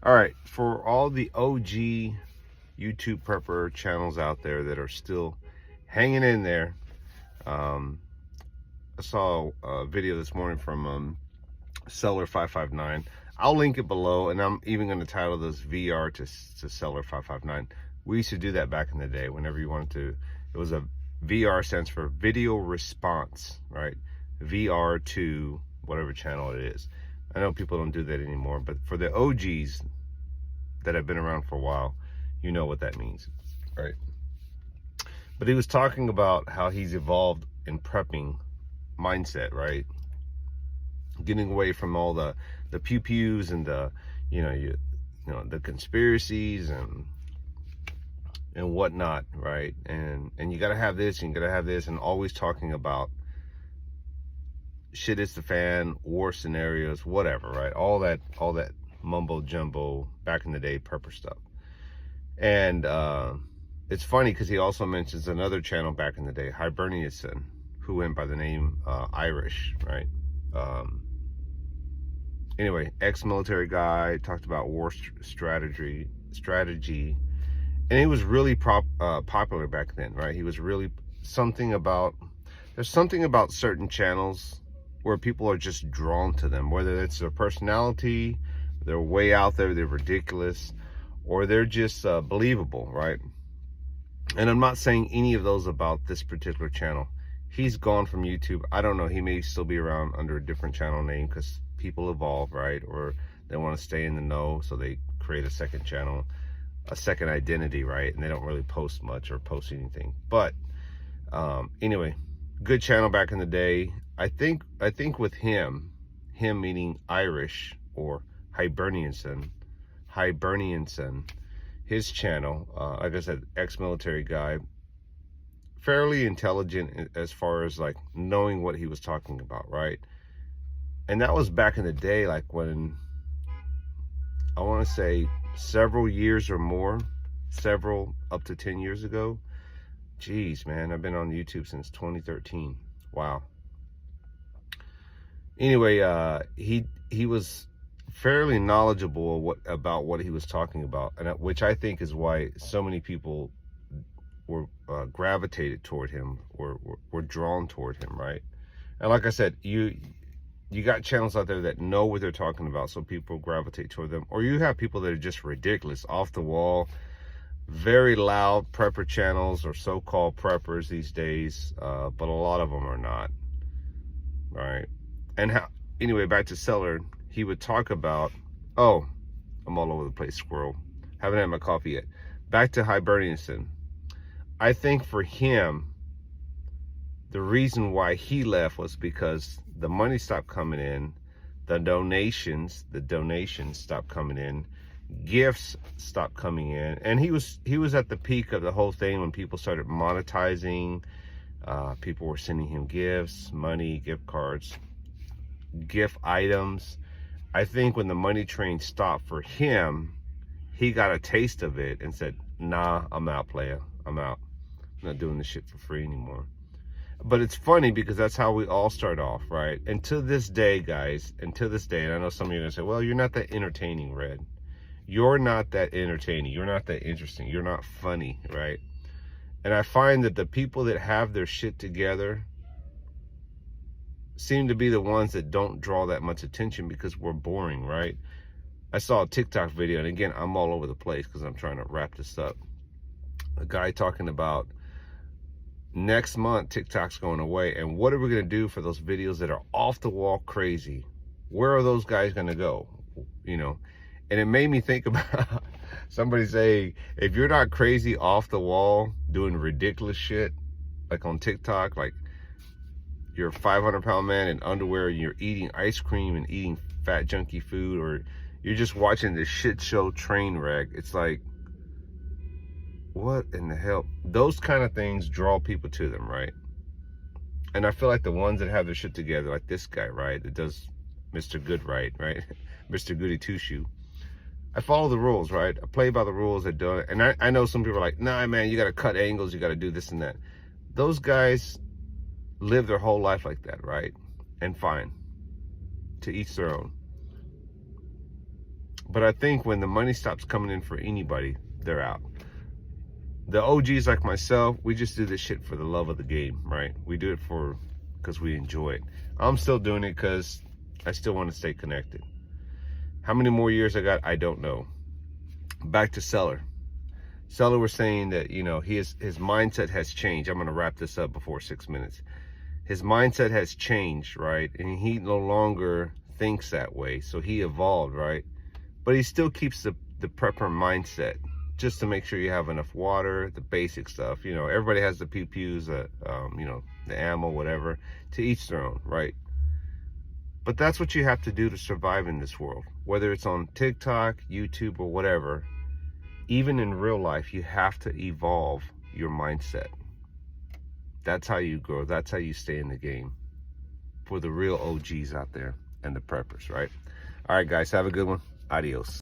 All right, for all the OG YouTube prepper channels out there that are still hanging in there, I saw a video this morning from Seller559. I'll link it below, and I'm even going to title this VR to Seller559. We used to do that back in the day whenever you wanted to. It was a VR stands for video response, right? VR to whatever channel it is. I know people don't do that anymore, but for the OGs that have been around for a while, you know what that means, right? But he was talking about how he's evolved in prepping mindset, right? Getting away from all the pew-pews and the, you know, the conspiracies and whatnot, right? And you gotta have this, and you gotta have this, and always talking about shit is the fan, war scenarios, whatever, right? All that mumbo jumbo back in the day prepper stuff. And it's funny because he also mentions another channel back in the day, Hibernian, who went by the name Irish, right? Anyway, ex-military guy, talked about war strategy, and he was really popular back then, right? He was really there's something about certain channels where people are just drawn to them, whether it's their personality, they're way out there, they're ridiculous, or they're just believable, right? And I'm not saying any of those about this particular channel. He's gone from YouTube. I don't know, he may still be around under a different channel name because people evolve, right? Or they want to stay in the know, so they create a second channel, a second identity, right? And they don't really post much or post anything. But anyway, good channel back in the day. I think with him meaning Irish or Hibernian, his channel, like I said, ex-military guy, fairly intelligent as far as like knowing what he was talking about, right? And that was back in the day, like when, I want to say several years or more, several up to 10 years ago. Jeez, man, I've been on YouTube since 2013. Wow. Anyway, he was fairly knowledgeable about what he was talking about, and which I think is why so many people were gravitated toward him, or were drawn toward him, right? And like I said, you got channels out there that know what they're talking about, so people gravitate toward them. Or you have people that are just ridiculous, off the wall, very loud prepper channels, or so-called preppers these days, but a lot of them are not, right? And anyway, back to Seller, he would talk about, oh, I'm all over the place, squirrel. Haven't had my coffee yet. Back to Hibernian. I think for him, the reason why he left was because the money stopped coming in, the donations stopped coming in, gifts stopped coming in, and he was at the peak of the whole thing when people started monetizing. People were sending him gifts, money, gift cards, gift items. I think when the money train stopped for him, he got a taste of it and said, nah, I'm out, player. I'm out. I'm not doing this shit for free anymore. But it's funny because that's how we all start off, right? And to this day, guys, and to this day, and I know some of you are gonna say, well, you're not that entertaining, Red. You're not that entertaining. You're not that interesting. You're not funny, right? And I find that the people that have their shit together seem to be the ones that don't draw that much attention because we're boring, right? I saw a TikTok video, and again, I'm all over the place because I'm trying to wrap this up. A guy talking about next month TikTok's going away, and what are we going to do for those videos that are off the wall crazy? Where are those guys going to go? You know, and it made me think about somebody saying, if you're not crazy off the wall doing ridiculous shit like on TikTok, like you're a 500-pound man in underwear and you're eating ice cream and eating fat junky food, or you're just watching this shit show train wreck, it's like, what in the hell? Those kind of things draw people to them, right? And I feel like the ones that have their shit together, like this guy, right, that does Mr. Good right? Mr. Goody Two-Shoe. I follow the rules, right? I play by the rules. I do it. And I know some people are like, nah, man, you got to cut angles. You got to do this and that. Those guys live their whole life like that, right? And fine. To each their own. But I think when the money stops coming in for anybody, they're out. The OGs like myself, we just do this shit for the love of the game, right? We do it because we enjoy it. I'm still doing it because I still want to stay connected. How many more years I got, I don't know. Back to Seller. Seller was saying that, you know, his mindset has changed. I'm going to wrap this up before 6 minutes. His mindset has changed, right? And he no longer thinks that way. So he evolved, right? But he still keeps the prepper mindset, just to make sure you have enough water, the basic stuff. You know, everybody has the pew-pews, you know, the ammo, whatever. To each their own, right? But that's what you have to do to survive in this world. Whether it's on TikTok, YouTube, or whatever, even in real life, you have to evolve your mindset. That's how you grow. That's how you stay in the game. For the real OGs out there and the preppers, right? All right, guys, have a good one. Adios.